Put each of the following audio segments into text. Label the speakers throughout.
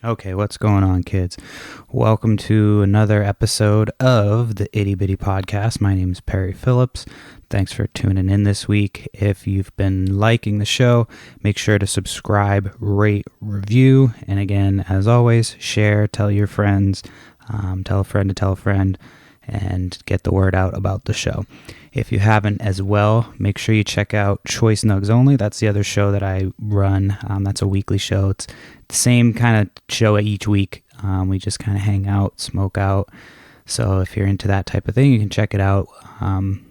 Speaker 1: Okay, what's going on, kids? Welcome to another episode of the Itty Bitty Podcast. My name is Perry Phillips. Thanks for tuning in this week. If you've been liking the show, make sure to subscribe, rate, review, and again, as always, share, tell your friends, tell a friend to tell a friend, and get the word out about the show. If you haven't as well, make sure you check out Choice Nugs Only. That's the other show that I run. That's a weekly show. It's the same kind of show each week. We just kind of hang out, smoke out. So if you're into that type of thing, you can check it out.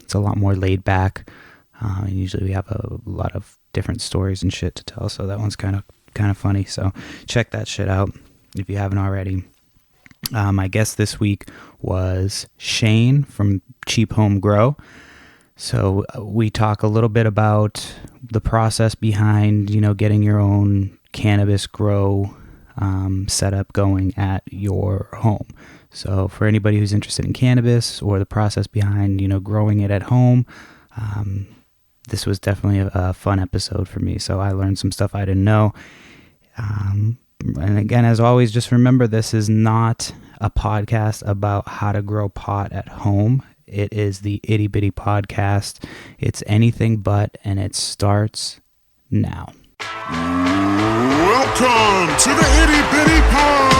Speaker 1: It's a lot more laid back. And usually we have a lot of different stories and shit to tell. So that one's kind of funny. So check that shit out if you haven't already. My guest this week was Shane from Cheap Home Grow. So we talk a little bit about the process behind, getting your own cannabis grow setup going at your home. So for anybody who's interested in cannabis or the process behind, growing it at home, this was definitely a fun episode for me. So I learned some stuff I didn't know. And again, as always, just remember this is not a podcast about how to grow pot at home. It is the Itty Bitty Podcast. It's anything but, and it starts now.
Speaker 2: Welcome to the Itty Bitty Podcast.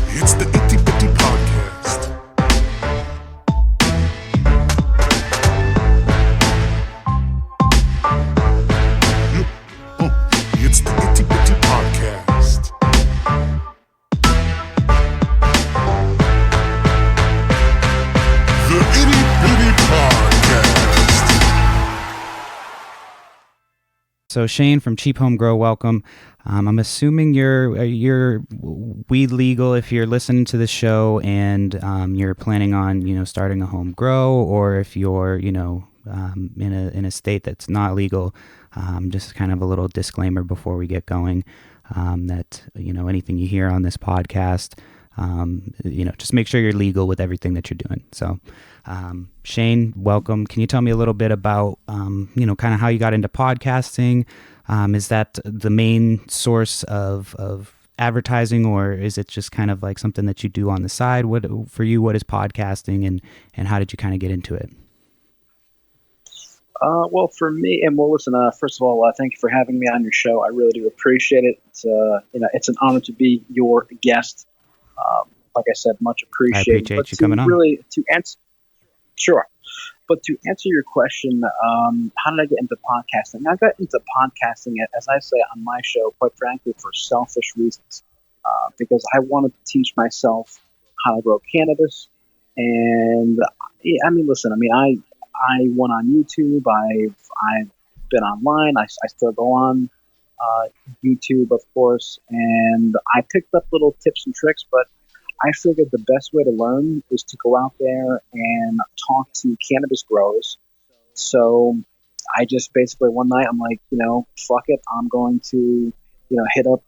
Speaker 2: It's the Itty Bitty Podcast. It's the Itty Bitty Podcast. The Itty Bitty Podcast.
Speaker 1: So Shane from Cheap Home Grow, welcome. I'm assuming you're weed legal if you're listening to the show and you're planning on starting a home grow, or if you're in a state that's not legal. Just kind of a little disclaimer before we get going, that anything you hear on this podcast, just make sure you're legal with everything that you're doing. So Shane, welcome. Can you tell me a little bit about kind of how you got into podcasting? Is that the main source of advertising, or is it just kind of like something that you do on the side? What for you, what is podcasting, and how did you kind of get into it?
Speaker 3: Well, for me, and listen, first of all, thank you for having me on your show. I really do appreciate it. It's an honor to be your guest. Like I said, much appreciated.
Speaker 1: I appreciate you coming on.
Speaker 3: Sure. But to answer your question, how did I get into podcasting? I got into podcasting, as I say on my show, quite frankly, for selfish reasons. Because I wanted to teach myself how to grow cannabis. And, I went on YouTube. I've been online. I still go on YouTube, of course. And I picked up little tips and tricks, but I figured the best way to learn is to go out there and talk to cannabis growers. So I just basically one night I'm like, fuck it. I'm going to, hit up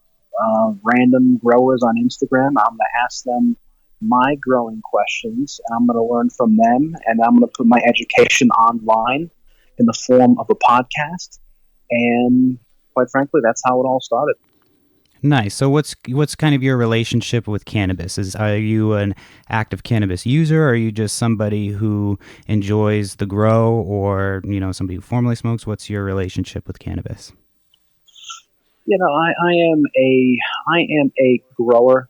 Speaker 3: random growers on Instagram. I'm going to ask them my growing questions, and I'm going to learn from them, and I'm going to put my education online in the form of a podcast. And quite frankly, that's how it all started.
Speaker 1: Nice. So what's kind of your relationship with cannabis? Are you an active cannabis user, or are you just somebody who enjoys the grow, or somebody who formerly smokes? What's your relationship with cannabis?
Speaker 3: I am a grower.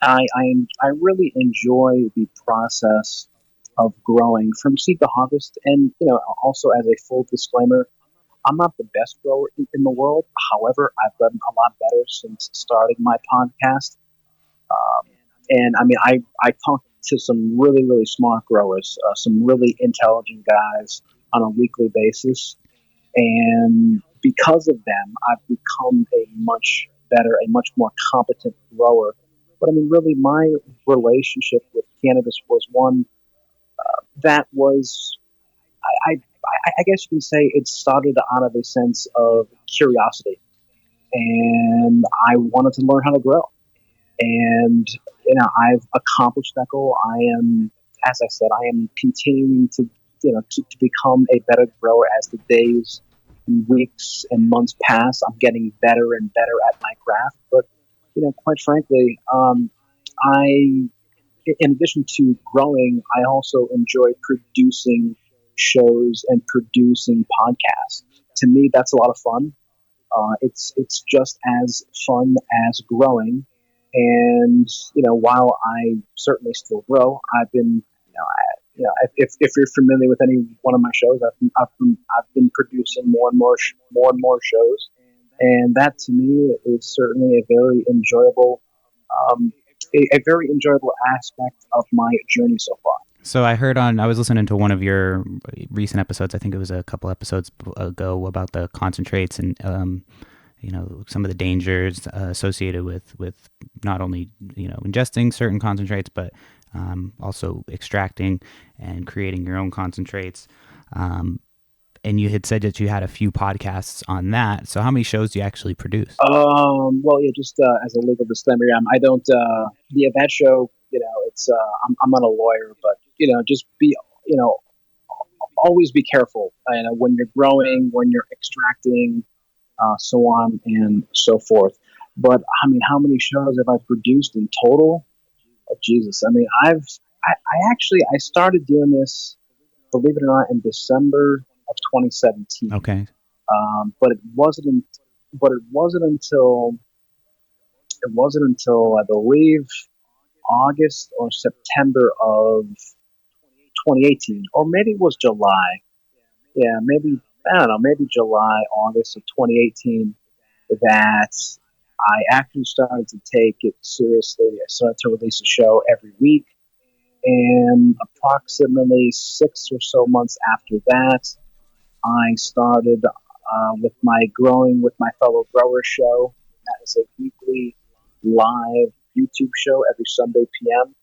Speaker 3: I really enjoy the process of growing from seed to harvest, and also as a full disclaimer, I'm not the best grower in the world. However, I've gotten a lot better since starting my podcast. I talk to some really, really smart growers, some really intelligent guys on a weekly basis. And because of them, I've become a much better, a much more competent grower. But really, my relationship with cannabis was one that was, I guess you can say it started out of a sense of curiosity. And I wanted to learn how to grow. And, I've accomplished that goal. I am, as I said, I am continuing to, to become a better grower as the days weeks and months pass, I'm getting better and better at my craft. But quite frankly, I, in addition to growing, I also enjoy producing shows and producing podcasts. To me, that's a lot of fun. It's just as fun as growing. And while I certainly still grow, I've been, if you're familiar with any one of my shows, I've been producing more and more shows, and that to me is certainly a very enjoyable aspect of my journey so far.
Speaker 1: So I was listening to one of your recent episodes. I think it was a couple episodes ago about the concentrates and, some of the dangers associated with not only, ingesting certain concentrates, but also extracting and creating your own concentrates. And you had said that you had a few podcasts on that. So how many shows do you actually produce?
Speaker 3: Well, yeah, just as a legal disclaimer, I don't, that show, it's, I'm not a lawyer, but, just be, always be careful, when you're growing, when you're extracting, so on and so forth. But I mean, how many shows have I produced in total? Oh, Jesus. I mean, I started doing this, believe it or not, in December of 2017.
Speaker 1: Okay.
Speaker 3: But it wasn't until I believe August or September of 2018, or maybe it was July. Yeah, maybe, I don't know, maybe July, August of 2018 that I actually started to take it seriously. I started to release a show every week, and approximately 6 or so months after that, I started with my Growing with My Fellow Growers show. That is a weekly live YouTube show every Sunday p.m.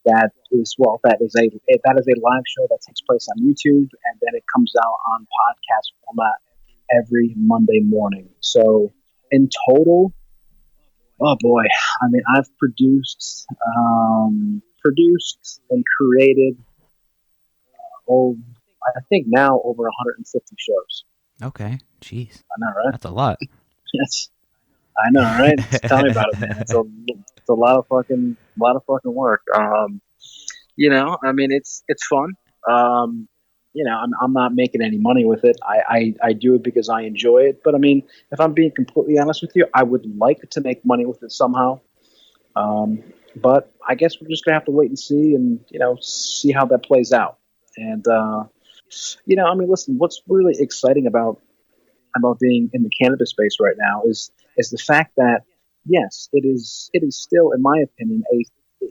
Speaker 3: That is a live show that takes place on YouTube, and then it comes out on podcast format every Monday morning. So in total, oh boy, I mean, I've produced and created, I think now over 150 shows.
Speaker 1: Okay, jeez.
Speaker 3: I know, right?
Speaker 1: That's a lot.
Speaker 3: Yes, I know, right? Tell me about it, man. It's a lot of fucking work. I mean, it's fun. I'm not making any money with it. I do it because I enjoy it. But I mean, if I'm being completely honest with you, I would like to make money with it somehow. But I guess we're just gonna have to wait and see, and see how that plays out. And I mean, listen, what's really exciting about being in the cannabis space right now is the fact that yes, it is still, in my opinion,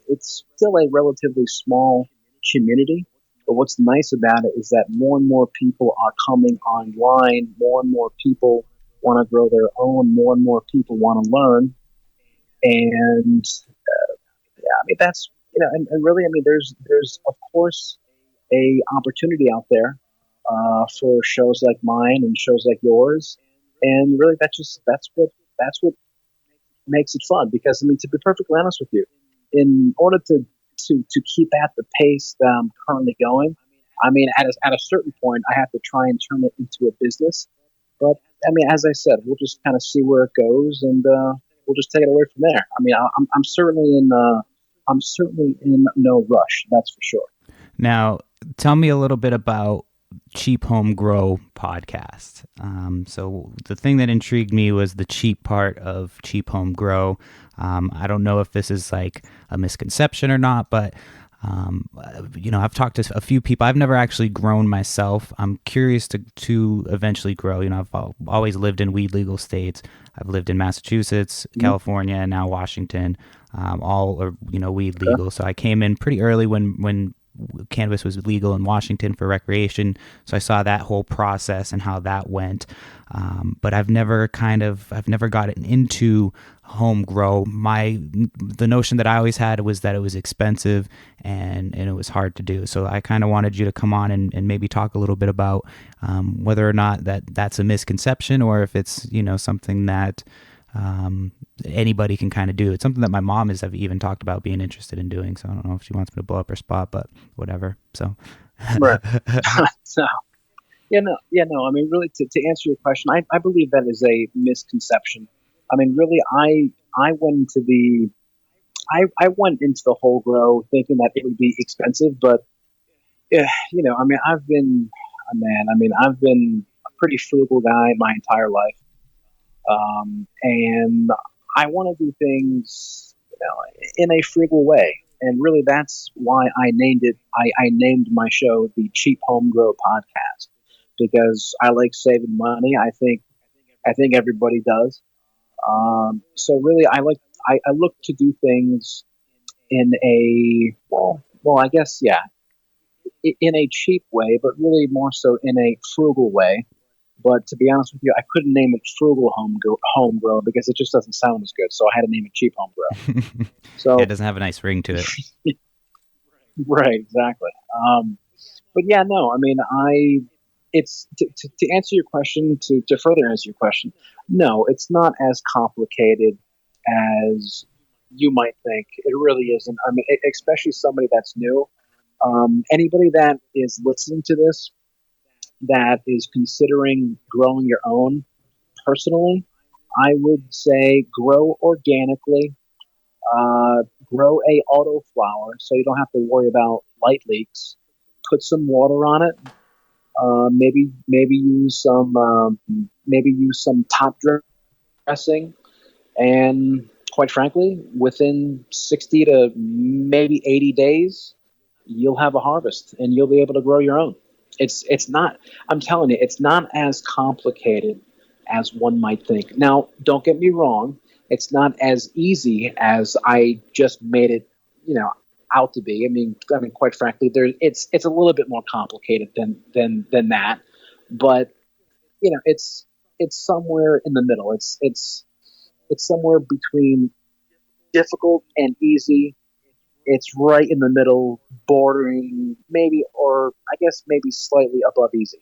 Speaker 3: it's still a relatively small community. But what's nice about it is that more and more people are coming online. More and more people want to grow their own. More and more people want to learn. And yeah, I mean, that's and really, I mean, there's of course a opportunity out there for shows like mine and shows like yours, and really that's what makes it fun. Because I mean, to be perfectly honest with you, in order to keep at the pace that I'm currently going, I mean, at a certain point, I have to try and turn it into a business. But I mean, as I said, we'll just kind of see where it goes, and we'll just take it away from there. I mean, I'm certainly in no rush, that's for sure.
Speaker 1: Now, tell me a little bit about Cheap Home Grow podcast. So the thing that intrigued me was the cheap part of Cheap Home Grow. I don't know if this is like a misconception or not, but I've talked to a few people. I've never actually grown myself. I'm curious to eventually grow. I've always lived in weed legal states. I've lived in Massachusetts, California, and now Washington. All are weed legal. So I came in pretty early when cannabis was legal in Washington for recreation. So I saw that whole process and how that went. But I've never gotten into home grow. The notion that I always had was that it was expensive and it was hard to do. So I kind of wanted you to come on and maybe talk a little bit about whether or not that's a misconception, or if it's, something that anybody can kind of do. It's something that my mom has even talked about being interested in doing. So I don't know if she wants me to blow up her spot, but whatever. So,
Speaker 3: right. So, No. I mean, really, to answer your question, I believe that is a misconception. I mean, really, I went into I went into the whole grow thinking that it would be expensive, but I mean, I've been a man. I mean, I've been a pretty frugal guy my entire life, and I want to do things, in a frugal way. And really, that's why I named it. I named my show the Cheap Home Grow Podcast because I like saving money. I think everybody does. So really, I look to do things in a I guess yeah, in a cheap way, but really more so in a frugal way. But to be honest with you, I couldn't name it frugal home grow because it just doesn't sound as good. So I had to name it cheap home grow.
Speaker 1: Yeah, it
Speaker 3: So
Speaker 1: doesn't have a nice ring to it.
Speaker 3: right, exactly. But yeah, no, I mean, it's to answer your question, to further answer your question, no, it's not as complicated as you might think. It really isn't. I mean, especially somebody that's new. Anybody that is listening to this that is considering growing your own personally, I would say grow organically, grow a auto flower so you don't have to worry about light leaks. Put some water on it. Maybe use some top dressing, and quite frankly, within 60 to maybe 80 days, you'll have a harvest and you'll be able to grow your own. It's not. I'm telling you, it's not as complicated as one might think. Now, don't get me wrong. It's not as easy as I just made it, you know, out to be. I mean, quite frankly, it's a little bit more complicated than that. But it's somewhere in the middle. It's somewhere between difficult and easy. It's right in the middle, bordering maybe, or I guess maybe slightly above easy.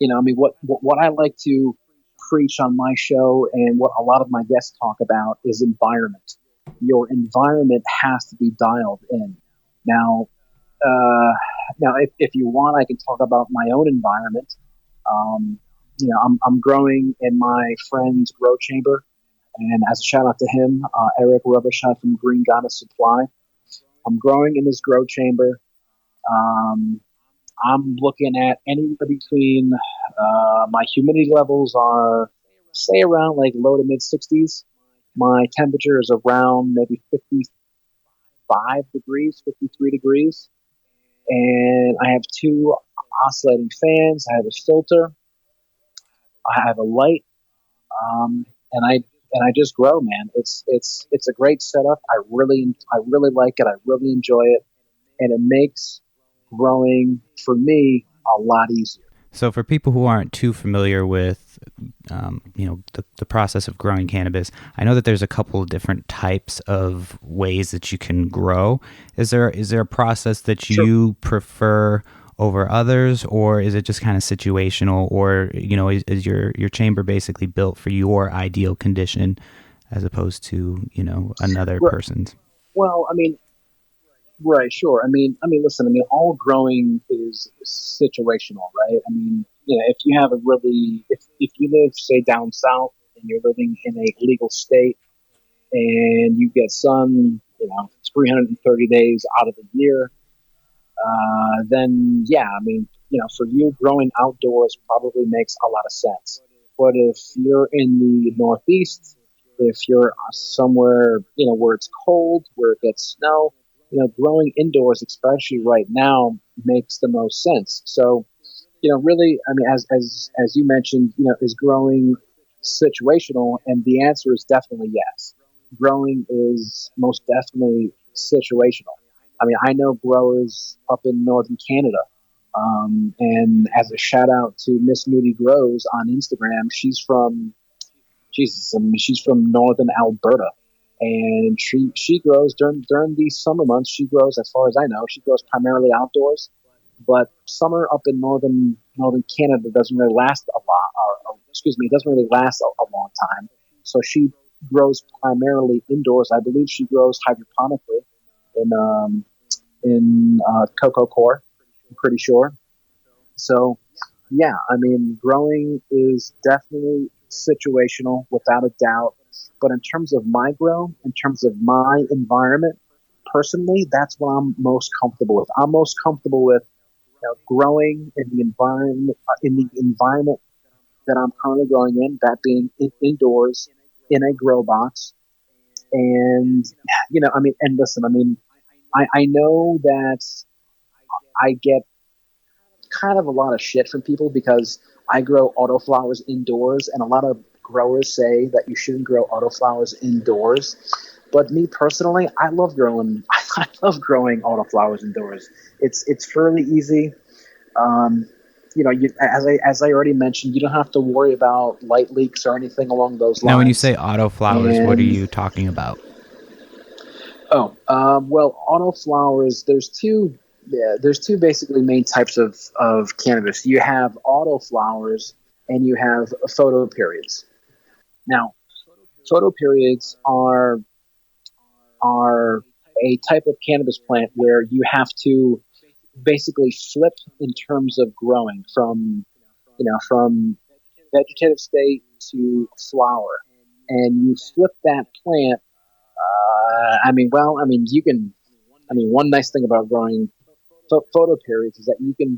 Speaker 3: I mean, what I like to preach on my show and what a lot of my guests talk about is environment. Your environment has to be dialed in. Now, uh, now, if you want, I can talk about my own environment. Um, I'm growing in my friend's grow chamber, and as a shout out to him, Eric Rubbershot from Green Goddess Supply. I'm growing in this grow chamber. Um, I'm looking at anywhere between my humidity levels are say around like low to mid 60s. My temperature is around maybe 55 degrees, 53 degrees, and I have two oscillating fans. I have a filter. I have a light, and I just grow, man. It's a great setup. I really like it. I really enjoy it, and it makes growing for me a lot easier.
Speaker 1: So, for people who aren't too familiar with, the process of growing cannabis, I know that there's a couple of different types of ways that you can grow. Is there a process that
Speaker 3: Sure.
Speaker 1: you prefer over others, or is it just kind of situational, or is your chamber basically built for your ideal condition as opposed to another
Speaker 3: Right.
Speaker 1: person's?
Speaker 3: Well, I mean, right, sure. I mean, listen. I mean, all growing is situational, right? I mean, if you have a really, if you live, say, down south, and you're living in a legal state, and you get sun, 330 days out of the year, then yeah, I mean, for you, growing outdoors probably makes a lot of sense. But if you're in the Northeast, if you're somewhere, where it's cold, where it gets snow, growing indoors, especially right now, makes the most sense. So, really, I mean, as you mentioned, is growing situational? And the answer is definitely yes. Growing is most definitely situational. I mean, I know growers up in northern Canada. And as a shout out to Miss Moody Grows on Instagram, she's from northern Alberta, and she grows during these summer months. She grows, as far as I know, she grows primarily outdoors. But summer up in northern Canada doesn't really last a lot, or excuse me, it doesn't really last a long time. So she grows primarily indoors. I believe she grows hydroponically in cocoa core. I'm pretty sure. So, yeah, I mean, growing is definitely situational without a doubt. But in terms of my grow, in terms of my environment, personally, that's what I'm most comfortable with. I'm most comfortable with growing in the environment that I'm currently growing in, that being indoors in a grow box. And I mean, and listen, I mean, I know that I get kind of a lot of shit from people because I grow autoflowers indoors, and a lot of growers say that you shouldn't grow autoflowers indoors. But me personally, I love growing. I love growing autoflowers indoors. It's fairly easy. Um, as I already mentioned, you don't have to worry about light leaks or anything along those lines.
Speaker 1: Now, when you say autoflowers, what are
Speaker 3: And
Speaker 1: you talking about?
Speaker 3: well, autoflowers. There's two basically main types of cannabis. You have autoflowers and you have photoperiod. Now, photoperiod are a type of cannabis plant where you have to basically flip in terms of growing from vegetative state to flower, and you flip that plant. You can. I mean, one nice thing about growing photo periods is that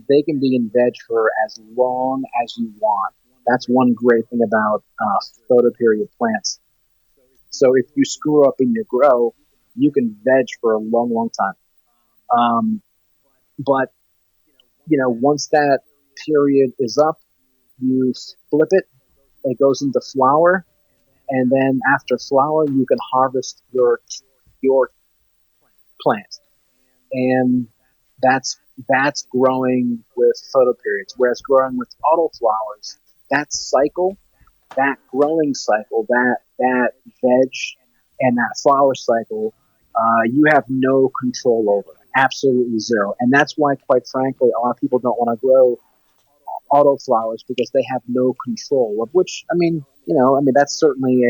Speaker 3: they can be in veg for as long as you want. That's one great thing about photo period plants. So if you screw up in your grow, you can veg for a long, long time. But once that period is up, you flip it. It goes into flower, and then after flower, you can harvest your plant, and that's growing with photoperiod. Whereas growing with autoflowers, that cycle, that growing cycle, that veg and that flower cycle, you have no control over. Absolutely zero. And that's why, quite frankly, a lot of people don't want to grow autoflowers because they have no control. Of which, I mean, that's certainly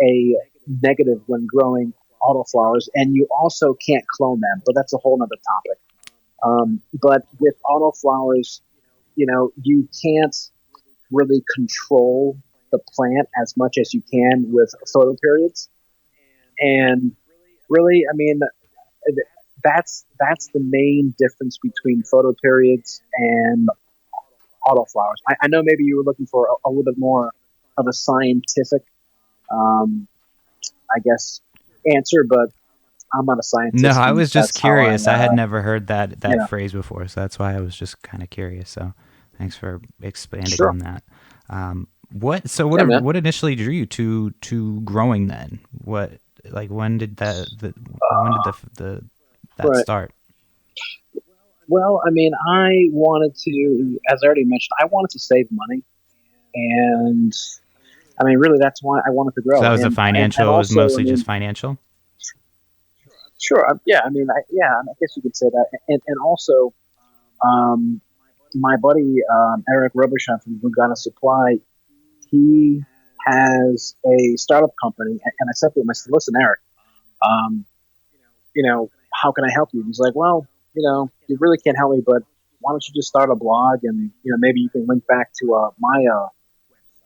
Speaker 3: a negative when growing autoflowers, and you also can't clone them. But that's a whole other topic. But with autoflowers, you can't really control the plant as much as you can with photoperiods. And really, I mean, that's the main difference between photoperiods and autoflowers. I know maybe you were looking for a little bit more of a scientific, um, I guess, answer, but I'm not a scientist.
Speaker 1: No, I was just curious. I had
Speaker 3: uh,
Speaker 1: never heard that phrase before, so that's why I was just kind of curious. So thanks for expanding
Speaker 3: Sure.
Speaker 1: on that.
Speaker 3: Man.
Speaker 1: What initially drew you to growing then? When did that
Speaker 3: Right.
Speaker 1: start?
Speaker 3: Well, I mean, I wanted to, as I already mentioned, I wanted to save money, and I mean, really, that's why I wanted to
Speaker 1: So
Speaker 3: grow.
Speaker 1: that was
Speaker 3: And
Speaker 1: it was
Speaker 3: also, I
Speaker 1: mostly just
Speaker 3: mean,
Speaker 1: financial.
Speaker 3: sure, yeah, I mean, I guess you could say that. And also, um, my buddy Eric Robichon from Lugana Supply, he has a startup company, and I said to him, I said, "Listen, Eric, um, how can I help you?" He's like, "Well, you really can't help me, but why don't you just start a blog, and maybe you can link back to my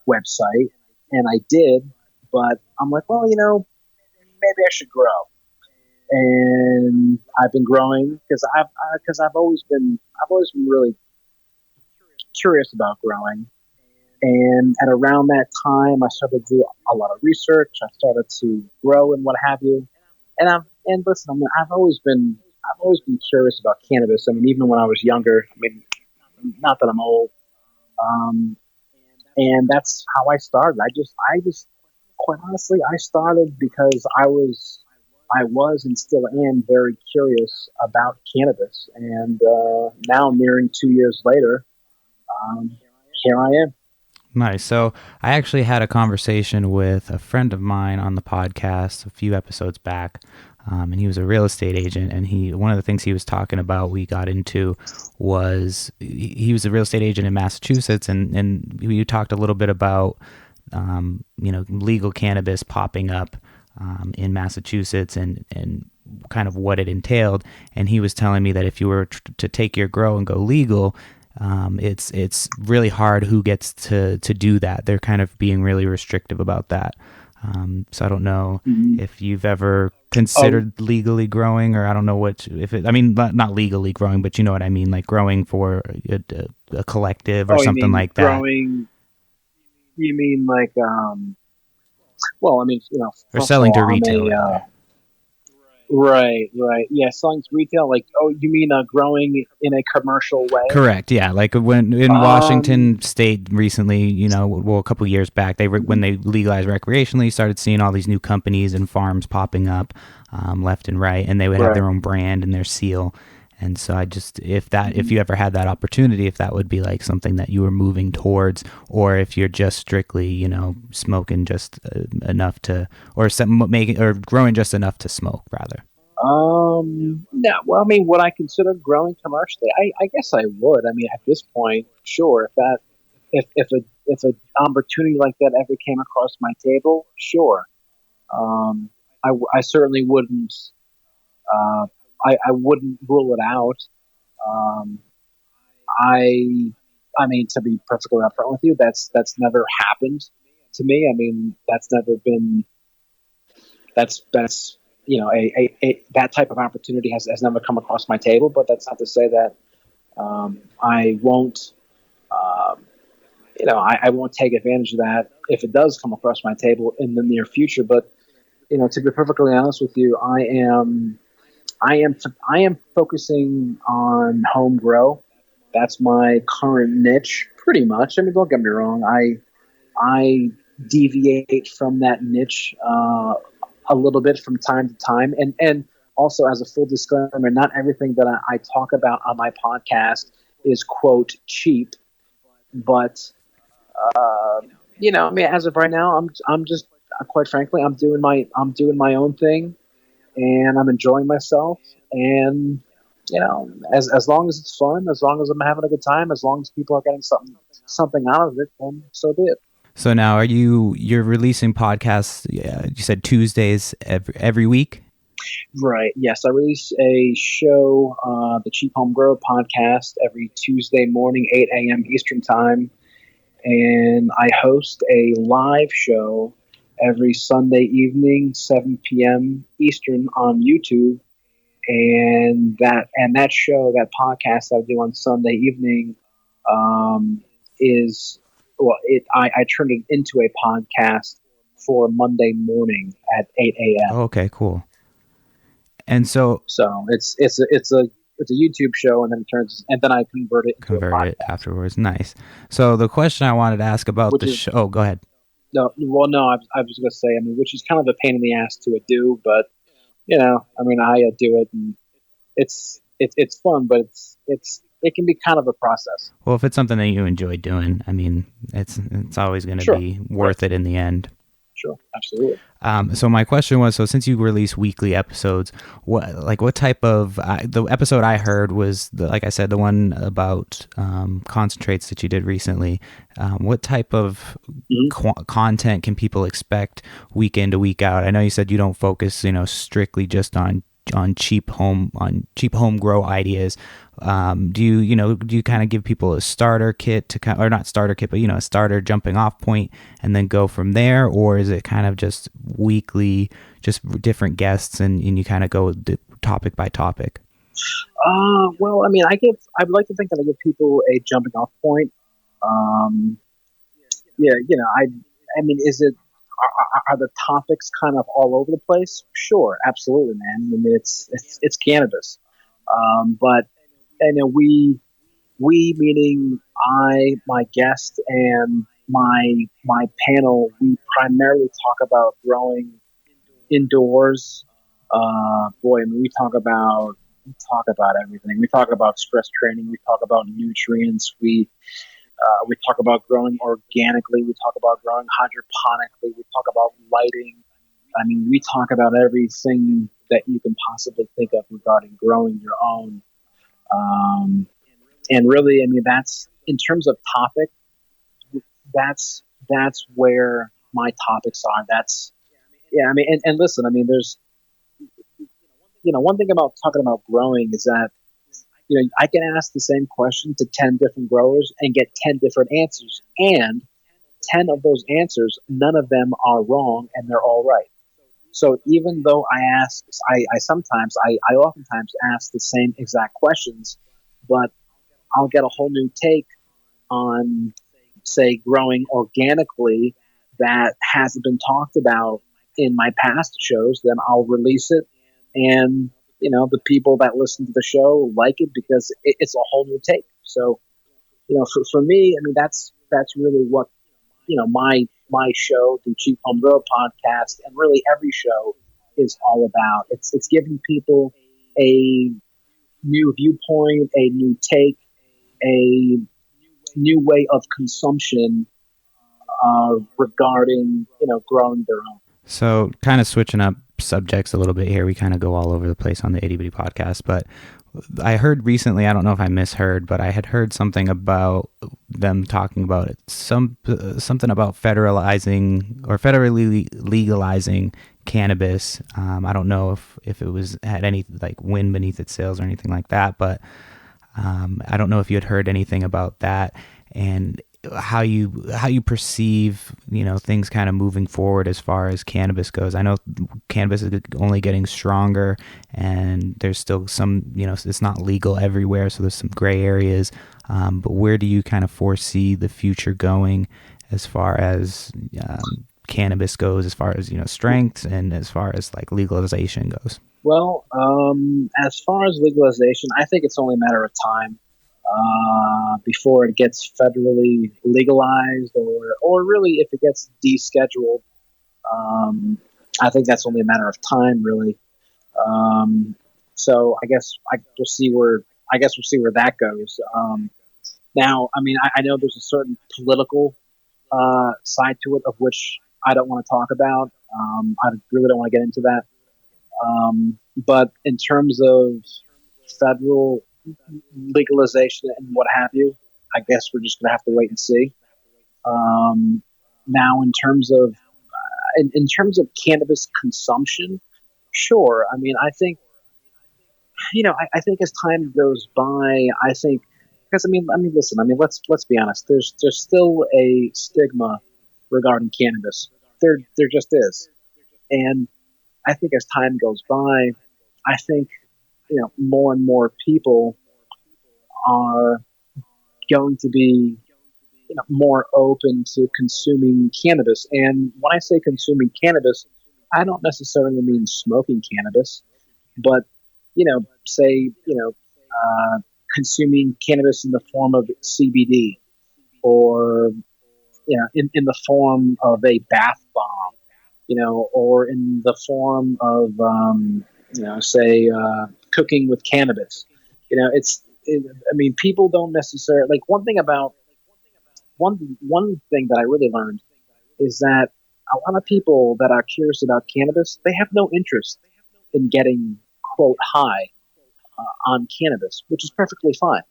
Speaker 3: website." And I did, but I'm like, well, maybe I should grow. And I've been growing because I've always been really curious about growing. And at around that time, I started to do a lot of research. I started to grow and what have you. And listen, I mean, I've always been curious about cannabis. I mean, even when I was younger. I mean, not that I'm old. Um, and that's how I started. I just, quite honestly, I started because I was and still am very curious about cannabis. And now, nearing 2 years later, um, here I am.
Speaker 1: Nice. So I actually had a conversation with a friend of mine on the podcast a few episodes back, and he was a real estate agent. And one of the things he was talking about, we got into, was he was a real estate agent in Massachusetts, and we talked a little bit about legal cannabis popping up in Massachusetts and kind of what it entailed. And he was telling me that if you were to take your grow and go legal, it's really hard who gets to do that. They're kind of being really restrictive about that. So I don't know if you've ever considered legally growing, or I don't know I mean, not legally growing, but you know what I mean, like growing for a collective or something like that.
Speaker 3: Growing, you mean like, well, I mean,
Speaker 1: Or selling to retail.
Speaker 3: Right. Yeah, selling to retail. Like, you mean growing in a commercial way?
Speaker 1: Correct. Yeah, like when in Washington State recently, a couple years back, when they legalized recreationally, you started seeing all these new companies and farms popping up left and right, and they would have their own brand and their seal. And so if you ever had that opportunity, if that would be like something that you were moving towards, or if you're just strictly, smoking just enough to, or growing just enough to smoke, rather.
Speaker 3: No. Well, I mean, would I consider growing commercially? I guess I would. I mean, at this point, sure. If an opportunity like that ever came across my table, sure. I certainly wouldn't. I wouldn't rule it out. I mean, to be perfectly upfront with you, that's never happened to me. I mean, that's never been. That's that type of opportunity has never come across my table. But that's not to say that I won't. I won't take advantage of that if it does come across my table in the near future. But to be perfectly honest with you, I am focusing on home grow. That's my current niche, pretty much. I mean, don't get me wrong. I deviate from that niche a little bit from time to time, and also as a full disclaimer, not everything that I talk about on my podcast is quote cheap, but I mean, as of right now, I'm just quite frankly, I'm doing my own thing. And I'm enjoying myself, and as long as it's fun, as long as I'm having a good time, as long as people are getting something out of it, then so be it.
Speaker 1: So now, you're releasing podcasts? You said Tuesdays every week.
Speaker 3: Right. Yes, I release a show, the Cheap Home Grow podcast, every Tuesday morning, 8 a.m. Eastern Time, and I host a live show every Sunday evening, 7 p.m. Eastern on YouTube. And that show, that podcast I do on Sunday evening, I turned it into a podcast for Monday morning at 8 a.m.
Speaker 1: Oh, okay, cool. And so
Speaker 3: it's a YouTube show, and then I convert it
Speaker 1: afterwards. Nice. So the question I wanted to ask about show. Oh, go ahead.
Speaker 3: No, I was going to say, I mean, which is kind of a pain in the ass to do, but I mean, I do it, and it's fun, but it can be kind of a process.
Speaker 1: Well, if it's something that you enjoy doing, I mean, it's always going to be worth it in the end.
Speaker 3: Sure, absolutely.
Speaker 1: So my question was, since you release weekly episodes, what type of the episode I heard was like I said, the one about concentrates that you did recently. What type of content can people expect week in to week out? I know you said you don't focus, strictly just on cheap home grow ideas. Do you kind of give people a starter kit or not starter kit, but a starter jumping off point, and then go from there, or is it kind of just weekly, just different guests, and you kind of go topic by topic?
Speaker 3: Well, I mean, I'd like to think that I give people a jumping off point. Yeah, I mean, are the topics kind of all over the place? Sure, absolutely, man. I mean, it's cannabis, but we meaning I, my guest, and my panel, we primarily talk about growing indoors. Boy, I mean, we talk about everything. We talk about stress training. We talk about nutrients. We talk about growing organically. We talk about growing hydroponically. We talk about lighting. I mean, we talk about everything that you can possibly think of regarding growing your own. And really, I mean, that's in terms of topic. That's where my topics are. Yeah, I mean, and listen, I mean, there's, one thing about talking about growing is that, I can ask the same question to 10 different growers and get 10 different answers. And 10 of those answers, none of them are wrong and they're all right. So even though I oftentimes ask the same exact questions, but I'll get a whole new take on, say, growing organically that hasn't been talked about in my past shows. Then I'll release it, and the people that listen to the show like it because it's a whole new take. So for me, I mean that's really what my show, the Cheap Home Grow podcast, and really every show is all about. It's giving people a new viewpoint, a new take, a new way of consumption regarding growing their own.
Speaker 1: So, kind of switching up subjects a little bit here, we kind of go all over the place on the Itty Bitty Podcast, but I heard recently, I don't know if I misheard, but I had heard something about them talking about it, something about federalizing or federally legalizing cannabis. I don't know if it was had any like wind beneath its sails or anything like that, but I don't know if you had heard anything about that and how you perceive things kind of moving forward as far as cannabis goes. I know cannabis is only getting stronger, and there's still some it's not legal everywhere, so there's some gray areas. But where do you kind of foresee the future going as far as cannabis goes, as far as strengths and as far as like legalization goes?
Speaker 3: Well, as far as legalization, I think it's only a matter of time before it gets federally legalized, or really if it gets descheduled. I think that's only a matter of time, really. So I guess we'll see where that goes. Now, I mean, I know there's a certain political side to it of which I don't want to talk about. I really don't want to get into that. But in terms of federal legalization and what have you, I guess we're just going to have to wait and see. Now, in terms of cannabis consumption, sure. I mean, I think I think as time goes by, I think because listen, let's be honest. There's still a stigma regarding cannabis. There just is, and I think as time goes by, I think more and more people are going to be more open to consuming cannabis. And when I say consuming cannabis, I don't necessarily mean smoking cannabis, but say consuming cannabis in the form of CBD, or in the form of a bath bomb, or in the form of say cooking with cannabis. People don't necessarily like one thing that I really learned is that a lot of people that are curious about cannabis, they have no interest in getting quote high on cannabis, which is perfectly fine.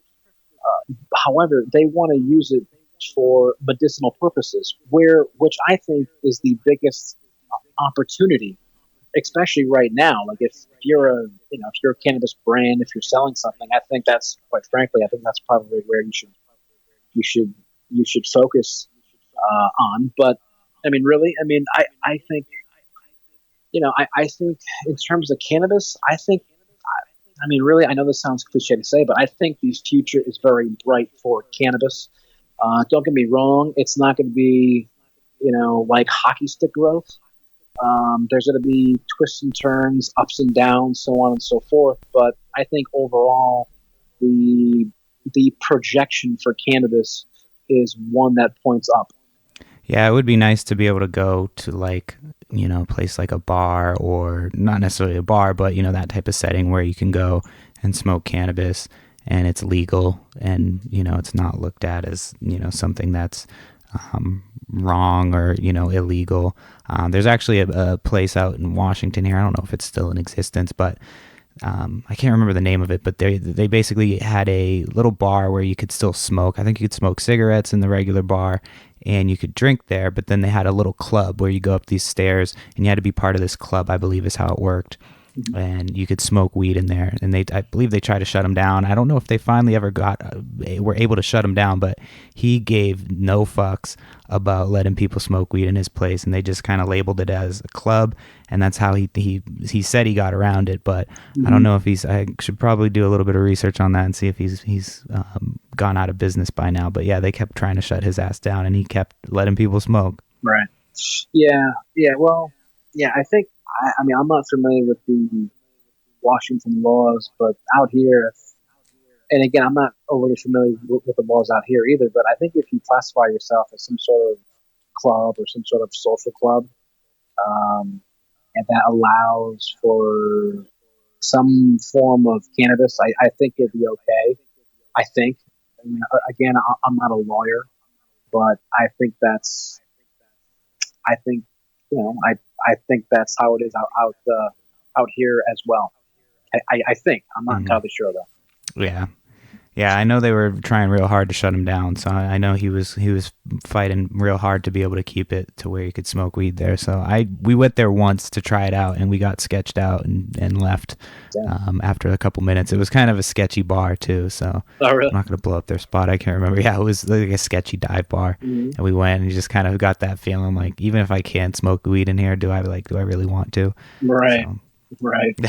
Speaker 3: However, they want to use it for medicinal purposes, which I think is the biggest opportunity, especially right now. Like if you're a cannabis brand, if you're selling something, I think that's probably where you should focus on. But I mean, really, I think I think in terms of cannabis, really, I know this sounds cliche to say, but I think the future is very bright for cannabis. Don't get me wrong; it's not going to be like hockey stick growth. There's going to be twists and turns, ups and downs, so on and so forth. But I think overall, the projection for cannabis is one that points up.
Speaker 1: Yeah, it would be nice to be able to go to like, a place like a bar, or not necessarily a bar, but that type of setting where you can go and smoke cannabis and it's legal, and it's not looked at as something that's wrong or illegal. There's actually a place out in Washington here. I don't know if it's still in existence, but I can't remember the name of it, but they basically had a little bar where you could still smoke. I think you could smoke cigarettes in the regular bar, and you could drink there. But then they had a little club where you go up these stairs, and you had to be part of this club, I believe is how it worked. And you could smoke weed in there. And I believe they tried to shut him down. I don't know if they finally ever were able to shut him down, but he gave no fucks about letting people smoke weed in his place, and they just kind of labeled it as a club, and that's how he said he got around it. But I don't know if I should probably do a little bit of research on that and see if he's gone out of business by now. But yeah, they kept trying to shut his ass down, and he kept letting people smoke.
Speaker 3: Right. Yeah. Well, yeah, I think, I mean, I'm not familiar with the Washington laws, but out here, and again, I'm not overly familiar with the laws out here either, but I think if you classify yourself as some sort of club or some sort of social club, and that allows for some form of cannabis, I think it'd be okay. I think. I mean, again, I'm not a lawyer, but I think that's how it is out here as well. I think. I'm not entirely sure though.
Speaker 1: Yeah, I know they were trying real hard to shut him down, so I know he was fighting real hard to be able to keep it to where you could smoke weed there. So we went there once to try it out, and we got sketched out and left after a couple minutes. It was kind of a sketchy bar too, so
Speaker 3: really?
Speaker 1: I'm not going to blow up their spot. I can't remember. Yeah, it was like a sketchy dive bar, and we went and just kind of got that feeling like, even if I can't smoke weed in here, do I really want to?
Speaker 3: Right.
Speaker 1: So,
Speaker 3: right.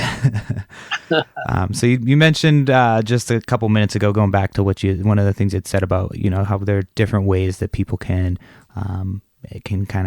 Speaker 1: So you mentioned just a couple minutes ago, going back to one of the things you'd said about, how there are different ways that people can kind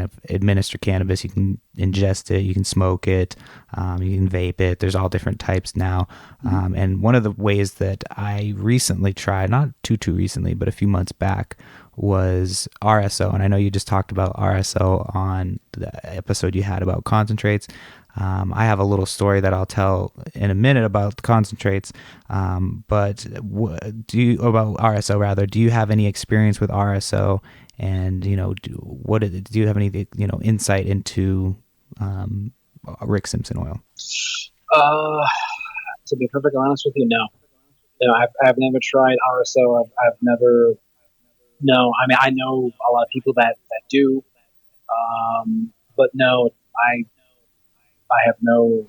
Speaker 1: of administer cannabis. You can ingest it, you can smoke it, you can vape it. There's all different types now. And one of the ways that I recently tried, not too recently, but a few months back, was RSO. And I know you just talked about RSO on the episode you had about concentrates. I have a little story that I'll tell in a minute about the concentrates, but about RSO rather. Do you have any experience with RSO? And do you have any insight into Rick Simpson oil?
Speaker 3: To be perfectly honest with you, no. I've never tried RSO. I've never. No, I mean, I know a lot of people that do, but no, I have no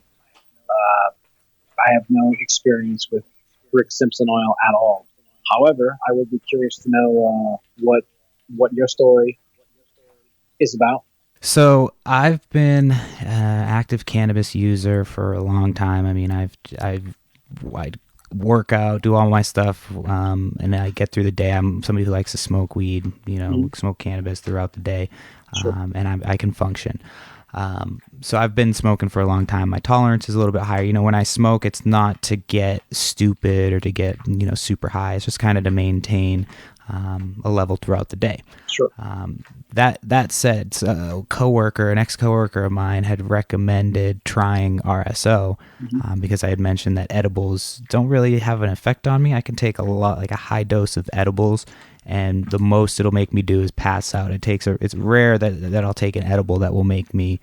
Speaker 3: experience with Rick Simpson oil at all. However, I would be curious to know what your story is about.
Speaker 1: So I've been an active cannabis user for a long time. I mean, I'd work out, do all my stuff, and I get through the day. I'm somebody who likes to smoke weed, smoke cannabis throughout the day, and I can function. So I've been smoking for a long time. My tolerance is a little bit higher. When I smoke, it's not to get stupid or to get, super high. It's just kind of to maintain a level throughout the day.
Speaker 3: Sure.
Speaker 1: That said, an ex-coworker of mine had recommended trying RSO because I had mentioned that edibles don't really have an effect on me. I can take a high dose of edibles, and the most it'll make me do is pass out. It's rare that I'll take an edible that will make me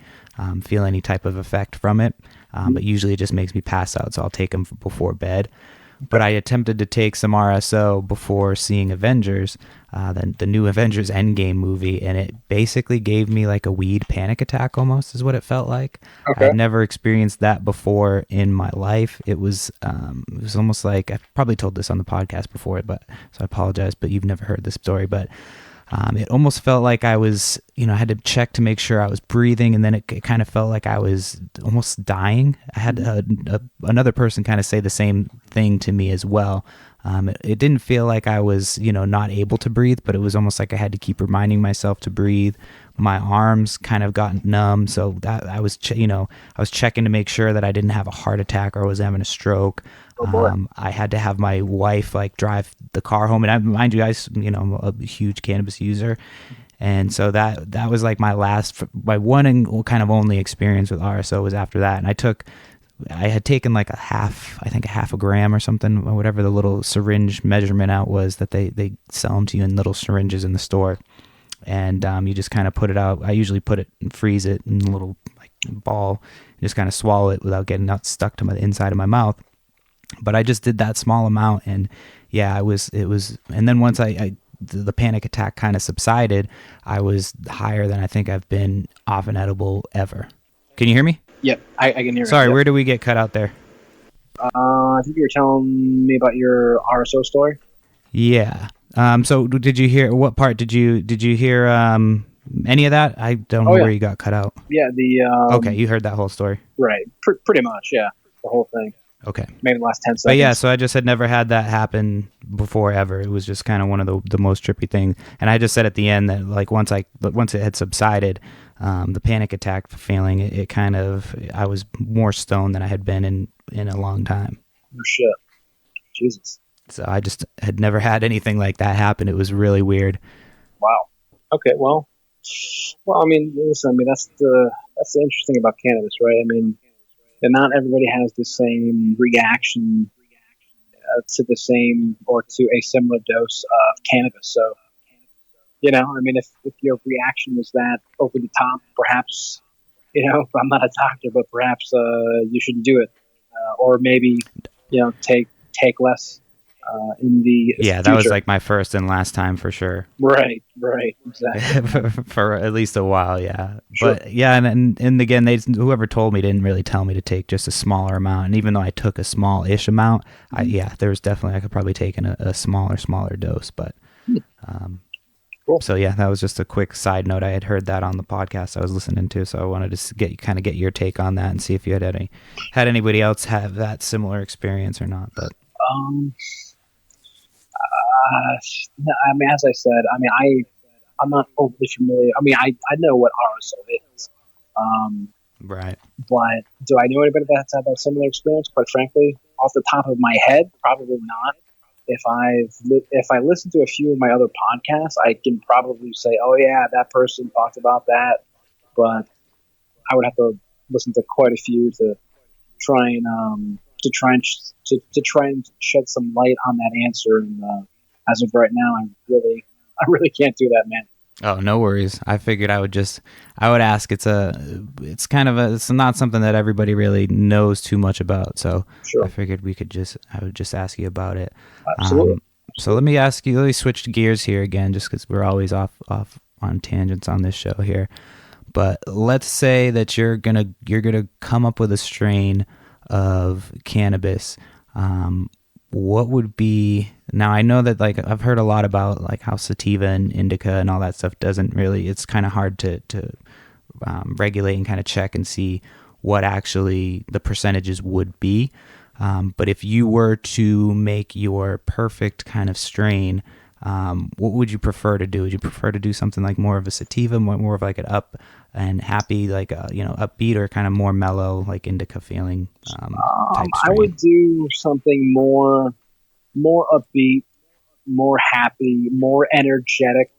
Speaker 1: feel any type of effect from it, but usually it just makes me pass out, so I'll take them before bed. But I attempted to take some RSO before seeing Avengers, the new Avengers Endgame movie, and it basically gave me like a weed panic attack almost, is what it felt like.
Speaker 3: Okay.
Speaker 1: I've never experienced that before in my life. It was almost like, I've probably told this on the podcast before, so I apologize, but you've never heard this story, but it almost felt like I was, I had to check to make sure I was breathing, and then it kind of felt like I was almost dying. I had another person kind of say the same thing to me as well. It didn't feel like I was, not able to breathe, but it was almost like I had to keep reminding myself to breathe. My arms kind of got numb, so that I was checking to make sure that I didn't have a heart attack or was having a stroke. I had to have my wife drive the car home, and mind you guys, I'm a huge cannabis user, and so that was like my one and kind of only experience with RSO was after that. And I had taken like a half a gram or something, or whatever the little syringe measurement out was that they sell them to you in little syringes in the store, and you just kind of put it out. I usually put it and freeze it in a little ball, and just kind of swallow it without getting stuck to the inside of my mouth. But I just did that small amount, and yeah, it was, and then once the panic attack kind of subsided, I was higher than I think I've been off an edible ever. Can you hear me?
Speaker 3: Yep, I can hear.
Speaker 1: Sorry,
Speaker 3: it. Yep.
Speaker 1: Where did we get cut out there?
Speaker 3: I think you were telling me about your RSO story.
Speaker 1: Yeah. So did you hear, what part did you hear any of that? I don't know where you got cut out.
Speaker 3: Yeah,
Speaker 1: okay, you heard that whole story.
Speaker 3: Right. Pretty much, yeah. The whole thing.
Speaker 1: Okay.
Speaker 3: Maybe the last 10 seconds.
Speaker 1: But yeah, so I just had never had that happen before ever. It was just kind of one of the most trippy things. And I just said at the end that like once it had subsided, the panic attack feeling, it kind of, I was more stoned than I had been in a long time.
Speaker 3: Oh shit. Jesus.
Speaker 1: So I just had never had anything like that happen. It was really weird.
Speaker 3: Wow. Okay, well, I mean, listen, I mean, that's the interesting about cannabis, right? I mean, and not everybody has the same reaction to the same or to a similar dose of cannabis. So, you know, I mean, if your reaction is that over the top, perhaps, you know, I'm not a doctor, but perhaps you shouldn't do it, or maybe, you know, take less in the
Speaker 1: future. That was like my first and last time for sure.
Speaker 3: Right, exactly.
Speaker 1: for at least a while, yeah.
Speaker 3: Sure.
Speaker 1: But yeah, and again, whoever told me didn't really tell me to take just a smaller amount. And even though I took a small-ish amount, there was definitely, I could probably take a smaller dose. But
Speaker 3: cool.
Speaker 1: So yeah, that was just a quick side note. I had heard that on the podcast I was listening to, so I wanted to get your take on that and see if you had anybody else have that similar experience or not. But
Speaker 3: I mean, as I said, I mean, I'm not overly familiar. I mean, I know what RSO is.
Speaker 1: Right.
Speaker 3: But do I know anybody that's had that similar experience? Quite frankly, off the top of my head, probably not. If I listen to a few of my other podcasts, I can probably say, oh yeah, that person talked about that. But I would have to listen to quite a few to try and shed some light on that answer. And as of right now, I really can't do that, man.
Speaker 1: Oh, no worries. I figured I would ask. It's not something that everybody really knows too much about. So
Speaker 3: sure.
Speaker 1: I figured I would just ask you about it.
Speaker 3: Absolutely.
Speaker 1: So let me switch gears here again, just because we're always off on tangents on this show here. But let's say that you're gonna come up with a strain of cannabis. What would be, now I know that like I've heard a lot about like how sativa and indica and all that stuff doesn't really, it's kind of hard to regulate and kind of check and see what actually the percentages would be. But if you were to make your perfect kind of strain, what would you prefer to do? Would you prefer to do something like more of a sativa, more of like an up and happy, like upbeat, or kind of more mellow, like indica feeling type strain?
Speaker 3: I would do something more upbeat, more happy, more energetic.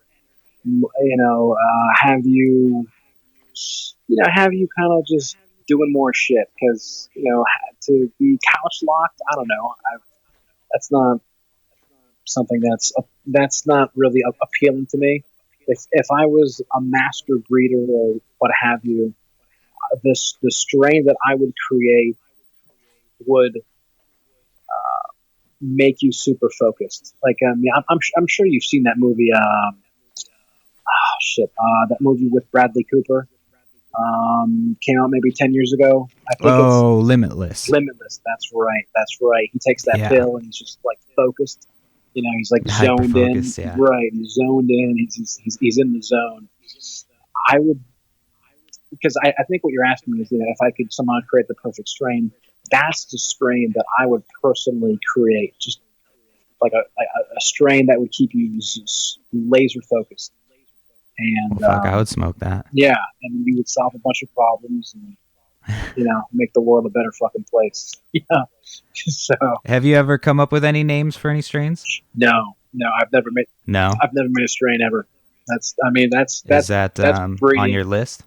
Speaker 3: Have you kind of just doing more shit, because to be couch locked, I don't know. That's not something that's not really appealing to me. If I was a master breeder or what have you, the strain that I would create would make you super focused. Like, I'm sure you've seen that movie. That movie with Bradley Cooper came out maybe 10 years ago. I think it's
Speaker 1: Limitless.
Speaker 3: Limitless. That's right. He takes that pill and he's just like focused. He's like zoned in.
Speaker 1: Yeah.
Speaker 3: Right. He's zoned in. He's in the zone. I would, because I think what you're asking me is, if I could somehow create the perfect strain, that's the strain that I would personally create. Just like a strain that would keep you laser focused. And
Speaker 1: I would smoke that.
Speaker 3: Yeah, and you would solve a bunch of problems and make the world a better fucking place. Yeah. So,
Speaker 1: have you ever come up with any names for any strains?
Speaker 3: No, I've never made a strain ever. Is that
Speaker 1: on your list?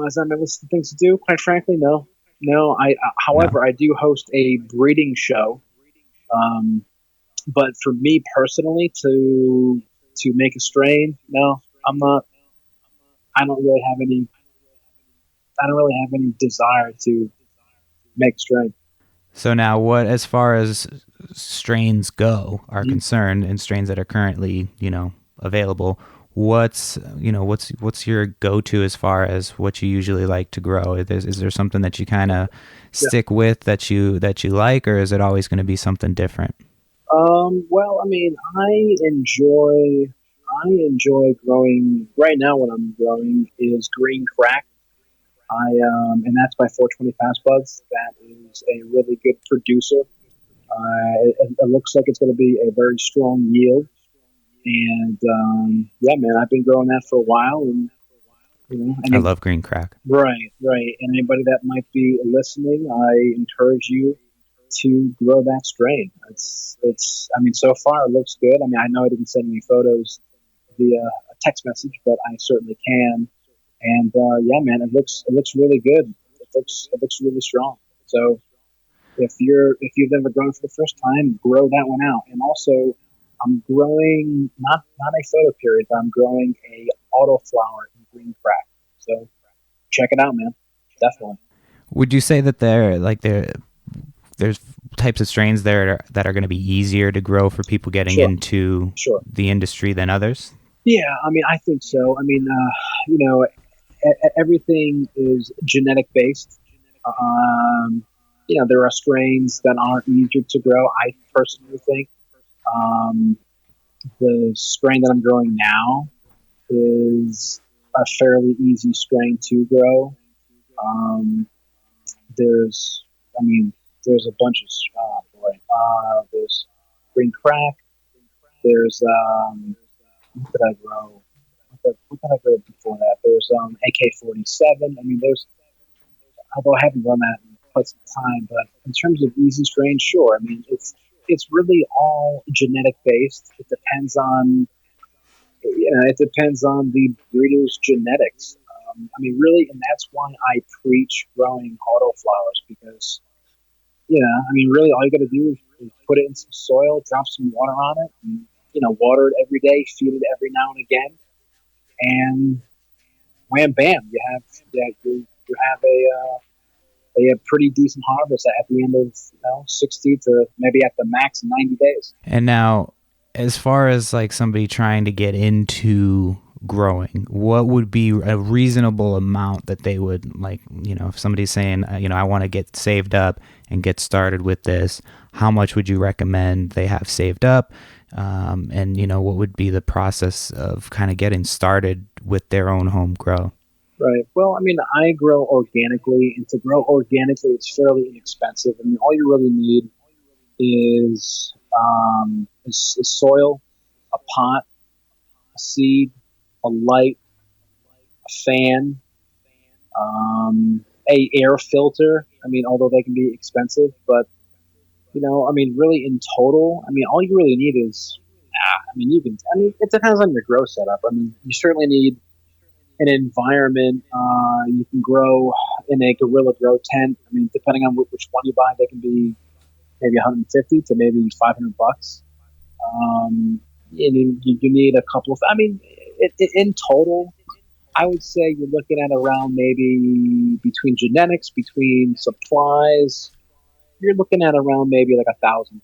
Speaker 3: Is that my list of things to do? Quite frankly, no. However, I do host a breeding show. But for me personally, to make a strain, no, I'm not. I don't really have any desire to make a strain.
Speaker 1: So now, what as far as strains go are
Speaker 3: Mhm.
Speaker 1: concerned, and strains that are currently available, what's what's your go-to as far as what you usually like to grow? Is there something that you kind of
Speaker 3: Yeah.
Speaker 1: stick with that you like, or is it always going to be something different?
Speaker 3: Well, I mean, I enjoy growing. Right now, what I'm growing is green crack. And that's by 420 Fast Buds. That is a really good producer. It looks like it's going to be a very strong yield. And yeah, man, I've been growing that for a while, and
Speaker 1: I
Speaker 3: and
Speaker 1: love green crack.
Speaker 3: right, right. And anybody that might be listening, I encourage you to grow that strain. It's. I mean, so far it looks good. I mean, I know I didn't send any photos via a text message, but I certainly can. And yeah, man, it looks really good. It looks really strong. So if you've never grown for the first time, grow that one out. And also, I'm growing not a photo period, but I'm growing a auto flower in green crack. So check it out, man. Definitely.
Speaker 1: Would you say that there's types of strains there that are going to be easier to grow for people getting
Speaker 3: Sure,
Speaker 1: into
Speaker 3: sure.
Speaker 1: the industry than others?
Speaker 3: Yeah, I mean, I think so. I mean, you know, everything is genetic based. Um, there are strains that aren't easier to grow. I personally think um, the strain that I'm growing now is a fairly easy strain to grow. Um, there's, I mean, there's a bunch of, there's green crack. There's, what did I grow? What did I grow before that? There's AK-47. I mean, although I haven't run that in quite some time, but in terms of easy strains, sure. I mean, it's really all genetic based. It depends on the breeder's genetics. I mean, really, and that's why I preach growing auto flowers because, I mean, really, all you got to do is put it in some soil, drop some water on it, and, water it every day, feed it every now and again, and wham, bam, you have a pretty decent harvest at the end of 60 to maybe at the max 90 days.
Speaker 1: And now, as far as like somebody trying to get into growing, what would be a reasonable amount that they would like, if somebody's saying, I want to get saved up and get started with this, how much would you recommend they have saved up? And, what would be the process of kind of getting started with their own home grow?
Speaker 3: Right. Well, I mean, I grow organically, and to grow organically, it's fairly inexpensive. I mean, all you really need is soil, a pot, a seed, a light, a fan, a air filter. I mean, although they can be expensive, but I mean, really in total, I mean, all you really need is, I mean, it depends on your grow setup. I mean, you certainly need an environment. You can grow in a Gorilla Grow tent. I mean, depending on which one you buy, they can be maybe 150 to maybe $500. And you need a couple of. I mean, in total, I would say you're looking at around maybe between genetics, between supplies, you're looking at around maybe like $1,000.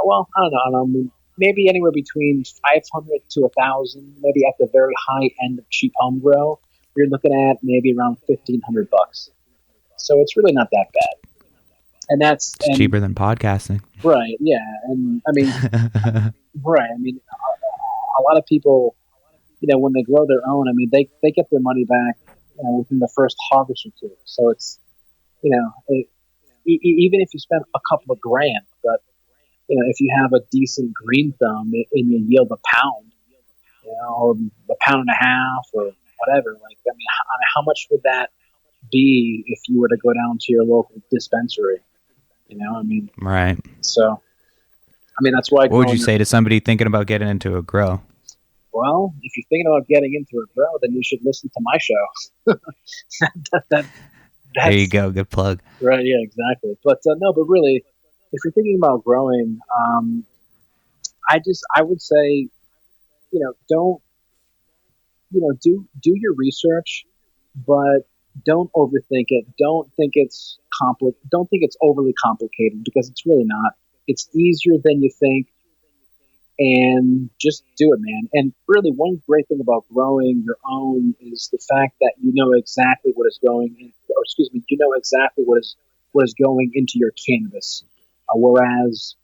Speaker 3: Well, I don't know. Maybe anywhere between 500 to 1,000. Maybe at the very high end of cheap home grow, you're looking at maybe around $1,500. So it's really not that bad. And
Speaker 1: It's cheaper than podcasting.
Speaker 3: right, yeah, and I mean, right. I mean, a lot of people, when they grow their own, I mean, they get their money back within the first harvest or two. So it's even if you spend a couple of grand, but if you have a decent green thumb and you yield a pound, or a pound and a half or whatever, like, I mean, how much would that be if you were to go down to your local dispensary? I mean,
Speaker 1: Right.
Speaker 3: so, I mean, that's why.
Speaker 1: What would you say to somebody thinking about getting into a grow?
Speaker 3: Well, if you're thinking about getting into a grow, then you should listen to my show. That's,
Speaker 1: There you go. Good plug.
Speaker 3: right. Yeah, exactly. But no, but really, if you're thinking about growing, I would say, don't, do your research, but don't overthink it. Don't think it's don't think it's overly complicated, because it's really not. It's easier than you think, and just do it, man. And really, one great thing about growing your own is the fact that you know exactly what is going in, or excuse me, you know exactly what is going into your cannabis. Whereas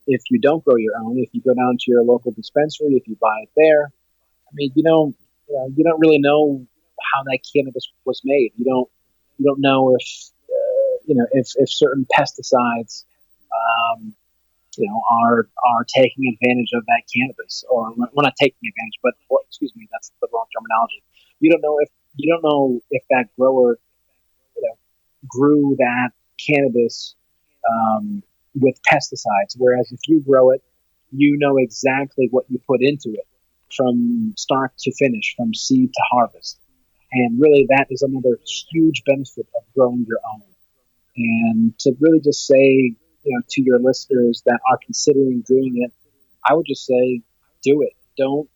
Speaker 3: if you don't grow your own, if you go down to your local dispensary, if you buy it there, I mean, you don't really know how that cannabis was made. You don't know if if certain pesticides are taking advantage of that cannabis, or well, not taking advantage, but excuse me, that's the wrong terminology. You don't know if that grower grew that cannabis with pesticides. Whereas if you grow it, you know exactly what you put into it from start to finish, from seed to harvest. And really, that is another huge benefit of growing your own. And to really just say, to your listeners that are considering doing it, I would just say, do it. Don't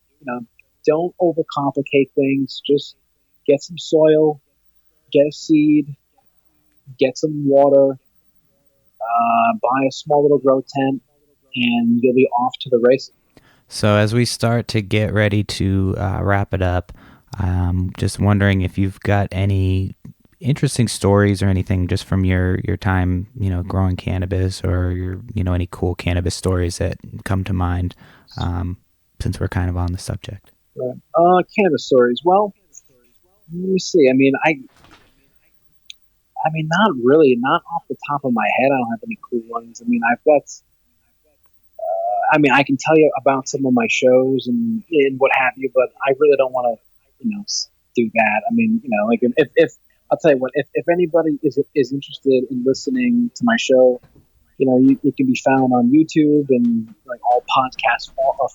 Speaker 3: overcomplicate things. Just get some soil, get a seed, get some water, buy a small little grow tent, and you'll be off to the races.
Speaker 1: So as we start to get ready to wrap it up, just wondering if you've got any interesting stories or anything just from your time, growing cannabis, or your, any cool cannabis stories that come to mind, since we're kind of on the subject.
Speaker 3: Right. Cannabis stories. Well, let me see. I mean, not really, not off the top of my head. I don't have any cool ones. I mean, I've got, I can tell you about some of my shows and what have you, but I really don't want to, do that. I mean, like if I'll tell you what, if anybody is interested in listening to my show, you can be found on YouTube and like all podcast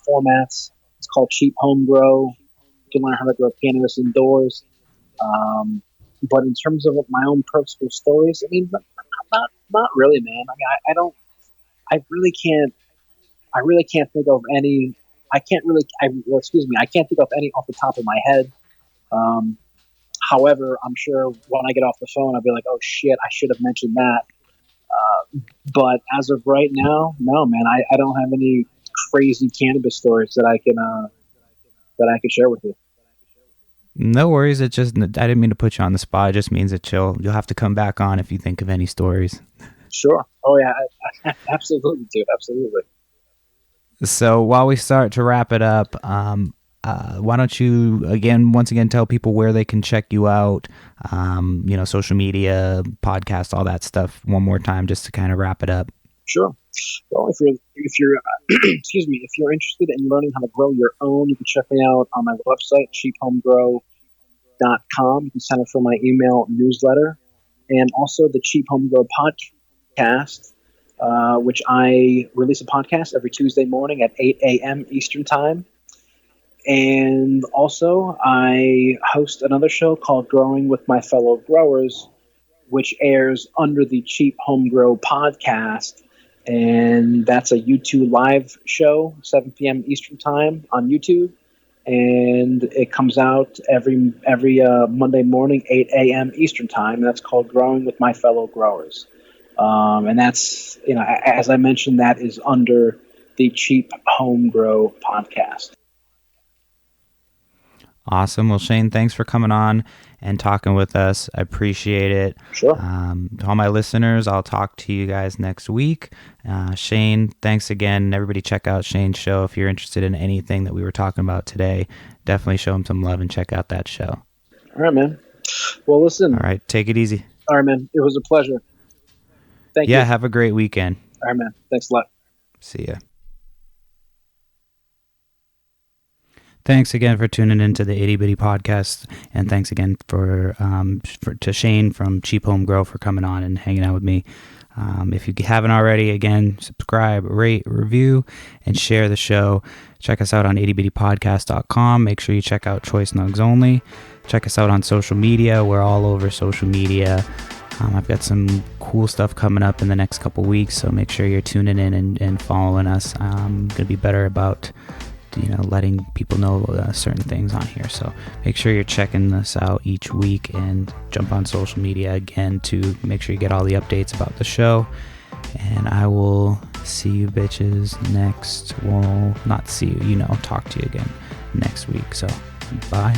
Speaker 3: formats. It's called Cheap Home Grow. You can learn how to grow cannabis indoors. But in terms of my own personal stories, I mean, not really, man. I mean, I really can't think of any. I can't think of any off the top of my head. However, I'm sure when I get off the phone, I'll be like, oh shit, I should have mentioned that. But as of right now, no, man, I don't have any crazy cannabis stories that I can share with you.
Speaker 1: No worries. I didn't mean to put you on the spot. It just means that you'll have to come back on if you think of any stories.
Speaker 3: Sure. Oh yeah, absolutely, dude. Absolutely.
Speaker 1: So while we start to wrap it up, why don't you once again tell people where they can check you out, social media, podcast, all that stuff one more time, just to kind of wrap it up.
Speaker 3: Sure. Well, if you're excuse me, if you're interested in learning how to grow your own, you can check me out on my website, cheaphomegrow.com. You can sign up for my email newsletter, and also the Cheap Home Grow podcast, which I release a podcast every Tuesday morning at 8 a.m. Eastern Time. And also, I host another show called Growing with My Fellow Growers, which airs under the Cheap Home Grow podcast. And that's a YouTube live show, 7 p.m. Eastern Time on YouTube. And it comes out every Monday morning, 8 a.m. Eastern Time. And that's called Growing with My Fellow Growers. And that's, as I mentioned, that is under the Cheap Home Grow podcast.
Speaker 1: Awesome. Well, Shane, thanks for coming on and talking with us. I appreciate it.
Speaker 3: Sure.
Speaker 1: To all my listeners, I'll talk to you guys next week. Shane, thanks again. Everybody check out Shane's show. If you're interested in anything that we were talking about today, definitely show him some love and check out that show.
Speaker 3: All right, man. Well, listen.
Speaker 1: All right. Take it easy.
Speaker 3: All right, man. It was a pleasure. Thank you.
Speaker 1: Yeah, have a great weekend.
Speaker 3: All right, man. Thanks a lot.
Speaker 1: See ya. Thanks again for tuning into the Itty Bitty Podcast, and thanks again to Shane from Cheap Home Grow for coming on and hanging out with me. If you haven't already, again, subscribe, rate, review, and share the show. Check us out on ittybittypodcast.com. Make sure you check out Choice Nugs Only. Check us out on social media. We're all over social media. I've got some cool stuff coming up in the next couple weeks, so make sure you're tuning in and following us. I'm going to be better about letting people know certain things on here. So make sure you're checking this out each week, and jump on social media again to make sure you get all the updates about the show. And I will see you bitches talk to you again next week. So bye.